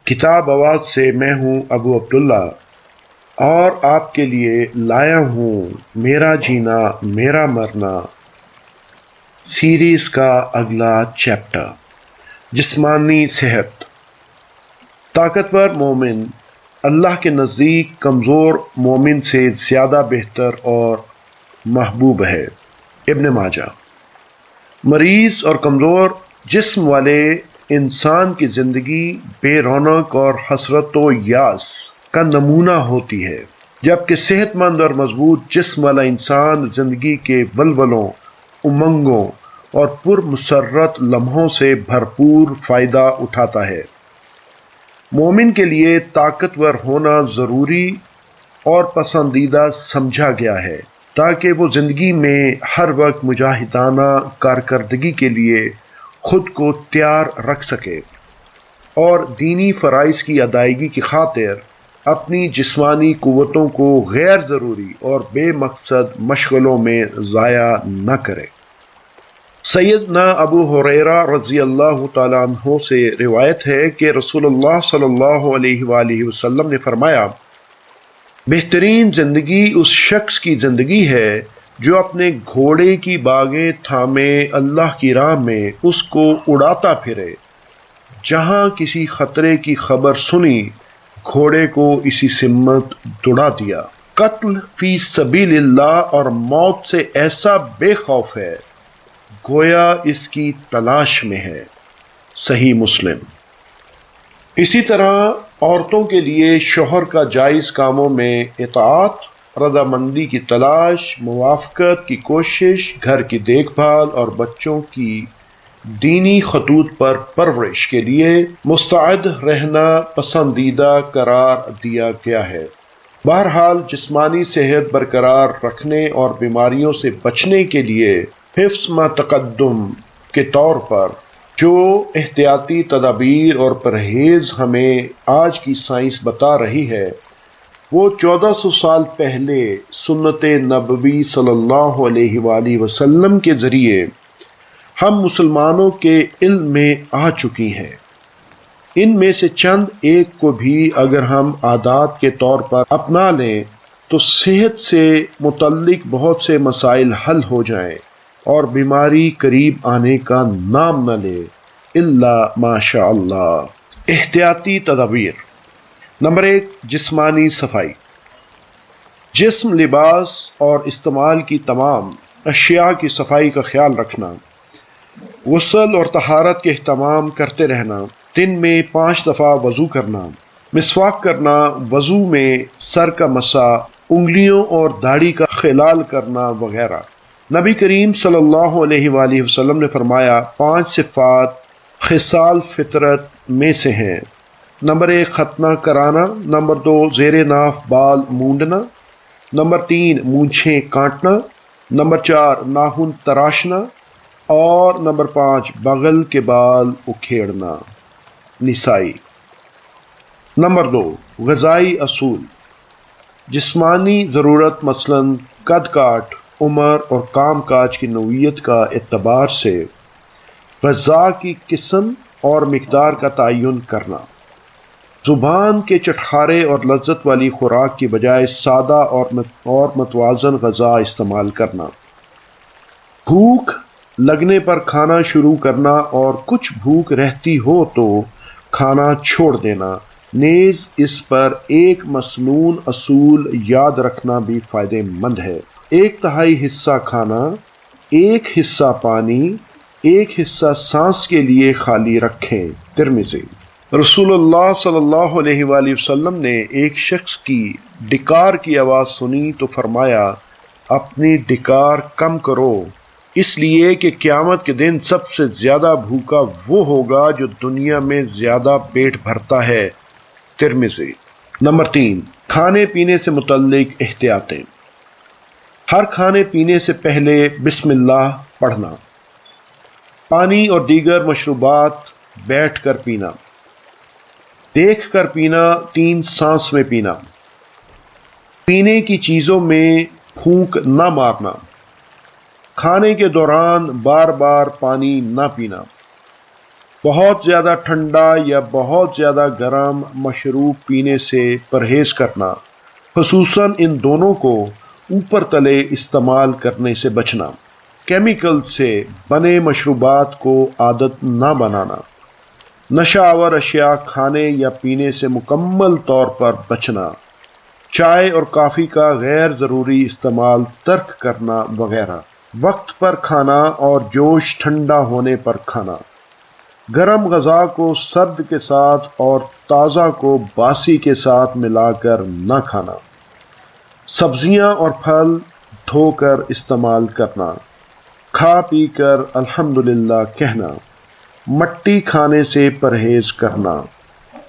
کتاب آواز سے میں ہوں ابو عبداللہ اور آپ کے لیے لایا ہوں میرا جینا میرا مرنا سیریز کا اگلا چیپٹر، جسمانی صحت۔ طاقتور مومن اللہ کے نزدیک کمزور مومن سے زیادہ بہتر اور محبوب ہے۔ ابن ماجہ۔ مریض اور کمزور جسم والے انسان کی زندگی بے رونق اور حسرت و یاس کا نمونہ ہوتی ہے، جبکہ صحت مند اور مضبوط جسم والا انسان زندگی کے ولولوں، امنگوں اور پرمسرت لمحوں سے بھرپور فائدہ اٹھاتا ہے۔ مومن کے لیے طاقتور ہونا ضروری اور پسندیدہ سمجھا گیا ہے تاکہ وہ زندگی میں ہر وقت مجاہدانہ کارکردگی کے لیے خود کو تیار رکھ سکے اور دینی فرائض کی ادائیگی کی خاطر اپنی جسمانی قوتوں کو غیر ضروری اور بے مقصد مشغلوں میں ضائع نہ کرے۔ سیدنا ابو ہریرہ رضی اللہ تعالیٰ عنہ سے روایت ہے کہ رسول اللہ صلی اللہ علیہ وآلہ وسلم نے فرمایا، بہترین زندگی اس شخص کی زندگی ہے جو اپنے گھوڑے کی باگیں تھامے اللہ کی راہ میں اس کو اڑاتا پھرے۔ جہاں کسی خطرے کی خبر سنی، گھوڑے کو اسی سمت دوڑا دیا۔ قتل فی سبیل اللہ اور موت سے ایسا بے خوف ہے گویا اس کی تلاش میں ہے۔ صحیح مسلم۔ اسی طرح عورتوں کے لیے شوہر کا جائز کاموں میں اطاعت، رضامندی کی تلاش، موافقت کی کوشش، گھر کی دیکھ بھال اور بچوں کی دینی خطوط پر پرورش کے لیے مستعد رہنا پسندیدہ قرار دیا گیا ہے۔ بہرحال جسمانی صحت برقرار رکھنے اور بیماریوں سے بچنے کے لیے حفظ ما تقدم کے طور پر جو احتیاطی تدابیر اور پرہیز ہمیں آج کی سائنس بتا رہی ہے، وہ 1400 سال پہلے سنت نبوی صلی اللہ علیہ وآلہ وسلم کے ذریعے ہم مسلمانوں کے علم میں آ چکی ہیں۔ ان میں سے چند ایک کو بھی اگر ہم عادات کے طور پر اپنا لیں تو صحت سے متعلق بہت سے مسائل حل ہو جائیں اور بیماری قریب آنے کا نام نہ لے الا ماشاء اللہ۔ احتیاطی تدابیر۔ نمبر 1، جسمانی صفائی۔ جسم، لباس اور استعمال کی تمام اشیاء کی صفائی کا خیال رکھنا، غسل اور طہارت کے اہتمام کرتے رہنا، دن میں 5 دفعہ وضو کرنا، مسواک کرنا، وضو میں سر کا مسح، انگلیوں اور داڑھی کا خلال کرنا وغیرہ۔ نبی کریم صلی اللہ علیہ وآلہ وسلم نے فرمایا، 5 صفات خصال فطرت میں سے ہیں۔ نمبر 1، ختنہ کرانا۔ نمبر 2، زیر ناف بال مونڈنا۔ نمبر 3، مونچھیں کاٹنا۔ نمبر 4، ناخن تراشنا۔ اور نمبر 5، بغل کے بال اکھیڑنا۔ نسائی۔ نمبر 2، غذائی اصول۔ جسمانی ضرورت مثلاً قد کاٹ، عمر اور کام کاج کی نوعیت کا اعتبار سے غذا کی قسم اور مقدار کا تعین کرنا۔ زبان کے چٹخارے اور لذت والی خوراک کی بجائے سادہ اور متوازن غذا استعمال کرنا۔ بھوک لگنے پر کھانا شروع کرنا اور کچھ بھوک رہتی ہو تو کھانا چھوڑ دینا، نیز اس پر ایک مسنون اصول یاد رکھنا بھی فائدہ مند ہے۔ 1/3 حصہ کھانا، 1 حصہ پانی، 1 حصہ سانس کے لیے خالی رکھیں۔ ترمذی۔ رسول اللہ صلی اللہ علیہ وآلہ وسلم نے ایک شخص کی ڈکار کی آواز سنی تو فرمایا، اپنی ڈکار کم کرو، اس لیے کہ قیامت کے دن سب سے زیادہ بھوکا وہ ہوگا جو دنیا میں زیادہ پیٹ بھرتا ہے۔ ترمذی۔ نمبر 3، کھانے پینے سے متعلق احتیاطیں۔ ہر کھانے پینے سے پہلے بسم اللہ پڑھنا۔ پانی اور دیگر مشروبات بیٹھ کر پینا۔ دیکھ کر پینا، 3 سانس میں پینا۔ پینے کی چیزوں میں پھونک نہ مارنا۔ کھانے کے دوران بار بار پانی نہ پینا۔ بہت زیادہ ٹھنڈا یا بہت زیادہ گرم مشروب پینے سے پرہیز کرنا، خصوصاً ان دونوں کو اوپر تلے استعمال کرنے سے بچنا، کیمیکل سے بنے مشروبات کو عادت نہ بنانا، نشہ آور اشیاء کھانے یا پینے سے مکمل طور پر بچنا، چائے اور کافی کا غیر ضروری استعمال ترک کرنا وغیرہ، وقت پر کھانا اور جوش ٹھنڈا ہونے پر کھانا، گرم غذا کو سرد کے ساتھ اور تازہ کو باسی کے ساتھ ملا کر نہ کھانا، سبزیاں اور پھل دھو کر استعمال کرنا، کھا پی کر الحمدللہ کہنا، مٹی کھانے سے پرہیز کرنا،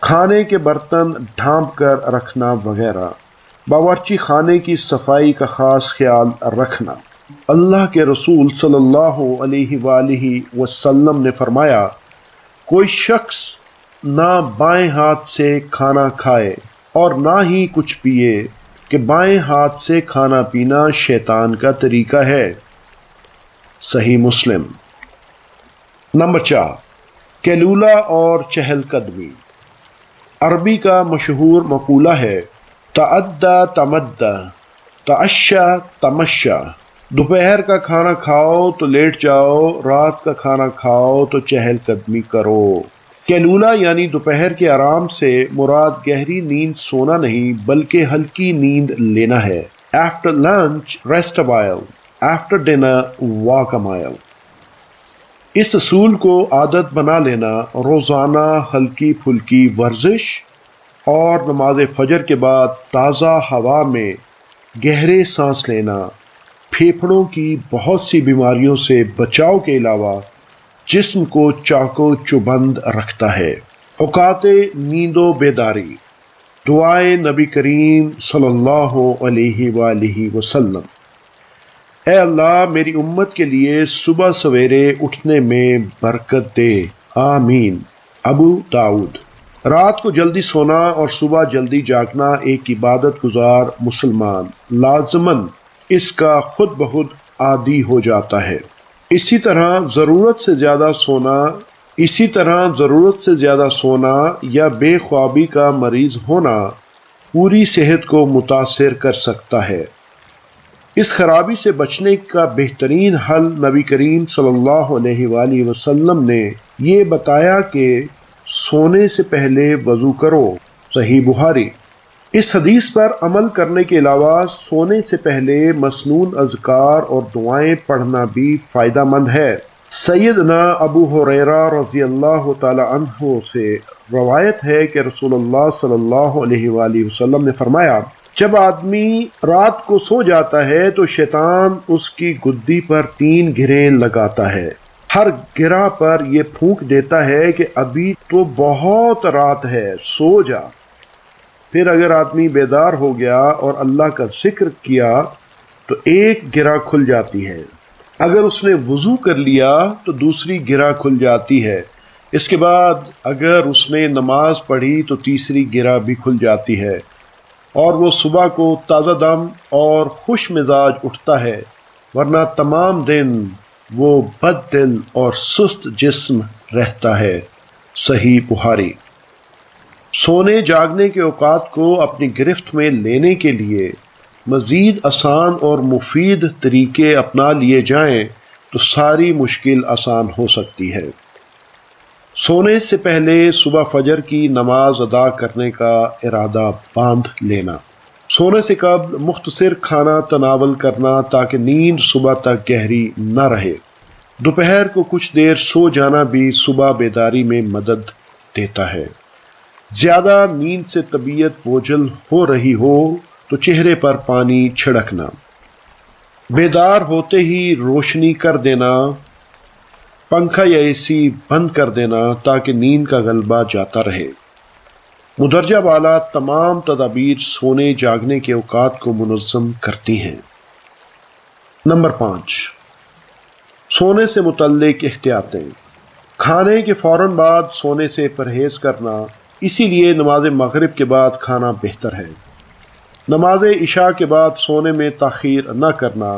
کھانے کے برتن ڈھانپ کر رکھنا وغیرہ، باورچی خانے کی صفائی کا خاص خیال رکھنا۔ اللہ کے رسول صلی اللہ علیہ وآلہ وسلم نے فرمایا، کوئی شخص نہ بائیں ہاتھ سے کھانا کھائے اور نہ ہی کچھ پیے کہ بائیں ہاتھ سے کھانا پینا شیطان کا طریقہ ہے۔ صحیح مسلم۔ نمبر 4، کیلولا اور چہل قدمی۔ عربی کا مشہور مقولہ ہے، تعدی تمدی، تعشى تمشى۔ دوپہر کا کھانا کھاؤ تو لیٹ جاؤ، رات کا کھانا کھاؤ تو چہل قدمی کرو۔ کیلولا یعنی دوپہر کے آرام سے مراد گہری نیند سونا نہیں بلکہ ہلکی نیند لینا ہے۔ After lunch rest a while, after dinner walk a mile۔ اس اصول کو عادت بنا لینا، روزانہ ہلکی پھلکی ورزش اور نماز فجر کے بعد تازہ ہوا میں گہرے سانس لینا پھیپھڑوں کی بہت سی بیماریوں سے بچاؤ کے علاوہ جسم کو چاقو چوبند رکھتا ہے۔ اوقات نیند و بیداری۔ دعائے نبی کریم صلی اللہ علیہ وآلہ وسلم۔ اے اللہ میری امت کے لیے صبح سویرے اٹھنے میں برکت دے، آمین۔ ابو داؤد۔ رات کو جلدی سونا اور صبح جلدی جاگنا ایک عبادت گزار مسلمان لازماً اس کا خود بخود عادی ہو جاتا ہے۔ اسی طرح ضرورت سے زیادہ سونا یا بے خوابی کا مریض ہونا پوری صحت کو متاثر کر سکتا ہے۔ اس خرابی سے بچنے کا بہترین حل نبی کریم صلی اللہ علیہ وآلہ وسلم نے یہ بتایا کہ سونے سے پہلے وضو کرو، صحیح بخاری۔ اس حدیث پر عمل کرنے کے علاوہ سونے سے پہلے مسنون اذکار اور دعائیں پڑھنا بھی فائدہ مند ہے۔ سیدنا ابو ہریرہ رضی اللہ تعالی عنہ سے روایت ہے کہ رسول اللہ صلی اللہ علیہ وآلہ وسلم نے فرمایا، جب آدمی رات کو سو جاتا ہے تو شیطان اس کی گدی پر 3 گرہیں لگاتا ہے۔ ہر گرہ پر یہ پھونک دیتا ہے کہ ابھی تو بہت رات ہے، سو جا۔ پھر اگر آدمی بیدار ہو گیا اور اللہ کا ذکر کیا تو ایک گرہ کھل جاتی ہے، اگر اس نے وضو کر لیا تو دوسری گرہ کھل جاتی ہے، اس کے بعد اگر اس نے نماز پڑھی تو تیسری گرہ بھی کھل جاتی ہے، اور وہ صبح کو تازہ دم اور خوش مزاج اٹھتا ہے، ورنہ تمام دن وہ بد دل اور سست جسم رہتا ہے۔ صحیح بخاری۔ سونے جاگنے کے اوقات کو اپنی گرفت میں لینے کے لیے مزید آسان اور مفید طریقے اپنا لیے جائیں تو ساری مشکل آسان ہو سکتی ہے۔ سونے سے پہلے صبح فجر کی نماز ادا کرنے کا ارادہ باندھ لینا۔ سونے سے قبل مختصر کھانا تناول کرنا تاکہ نیند صبح تک گہری نہ رہے۔ دوپہر کو کچھ دیر سو جانا بھی صبح بیداری میں مدد دیتا ہے۔ زیادہ نیند سے طبیعت بوجھل ہو رہی ہو تو چہرے پر پانی چھڑکنا، بیدار ہوتے ہی روشنی کر دینا، پنکھا یا اے سی بند کر دینا تاکہ نیند کا غلبہ جاتا رہے۔ مدرجہ بالا تمام تدابیر سونے جاگنے کے اوقات کو منظم کرتی ہیں۔ نمبر 5، سونے سے متعلق احتیاطیں۔ کھانے کے فوراً بعد سونے سے پرہیز کرنا، اسی لیے نماز مغرب کے بعد کھانا بہتر ہے۔ نماز عشاء کے بعد سونے میں تاخیر نہ کرنا۔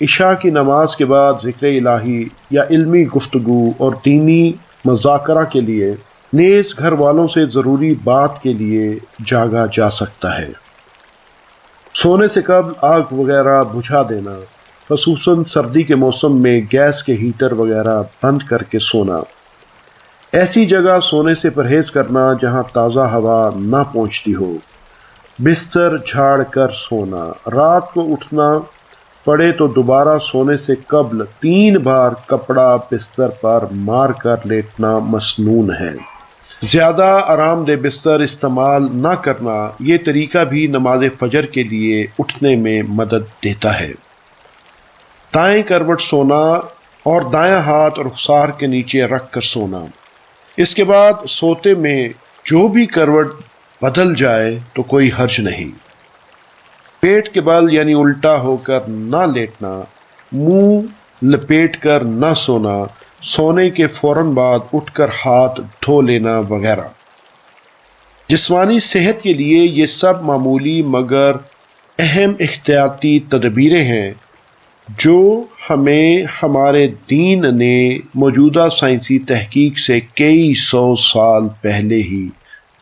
عشاء کی نماز کے بعد ذکر الہی یا علمی گفتگو اور دینی مذاکرہ کے لیے، نیز گھر والوں سے ضروری بات کے لیے جاگا جا سکتا ہے۔ سونے سے قبل آگ وغیرہ بجھا دینا، خصوصاً سردی کے موسم میں گیس کے ہیٹر وغیرہ بند کر کے سونا۔ ایسی جگہ سونے سے پرہیز کرنا جہاں تازہ ہوا نہ پہنچتی ہو۔ بستر جھاڑ کر سونا، رات کو اٹھنا پڑے تو دوبارہ سونے سے قبل 3 بار کپڑا بستر پر مار کر لیٹنا مسنون ہے۔ زیادہ آرام دہ بستر استعمال نہ کرنا، یہ طریقہ بھی نماز فجر کے لیے اٹھنے میں مدد دیتا ہے۔ دائیں کروٹ سونا اور دایاں ہاتھ رخسار کے نیچے رکھ کر سونا۔ اس کے بعد سوتے میں جو بھی کروٹ بدل جائے تو کوئی حرج نہیں۔ پیٹ کے بل یعنی الٹا ہو کر نہ لیٹنا، منہ لپیٹ کر نہ سونا، سونے کے فوراً بعد اٹھ کر ہاتھ دھو لینا وغیرہ۔ جسمانی صحت کے لیے یہ سب معمولی مگر اہم احتیاطی تدبیریں ہیں جو ہمیں ہمارے دین نے موجودہ سائنسی تحقیق سے کئی 100 سال پہلے ہی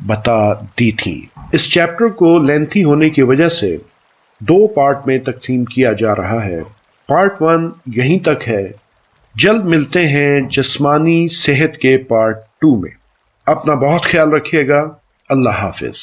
بتا دی تھیں۔ اس چیپٹر کو لینتھی ہونے کی وجہ سے 2 پارٹ میں تقسیم کیا جا رہا ہے۔ پارٹ 1 یہیں تک ہے۔ جلد ملتے ہیں جسمانی صحت کے پارٹ 2 میں۔ اپنا بہت خیال رکھیے گا۔ اللہ حافظ۔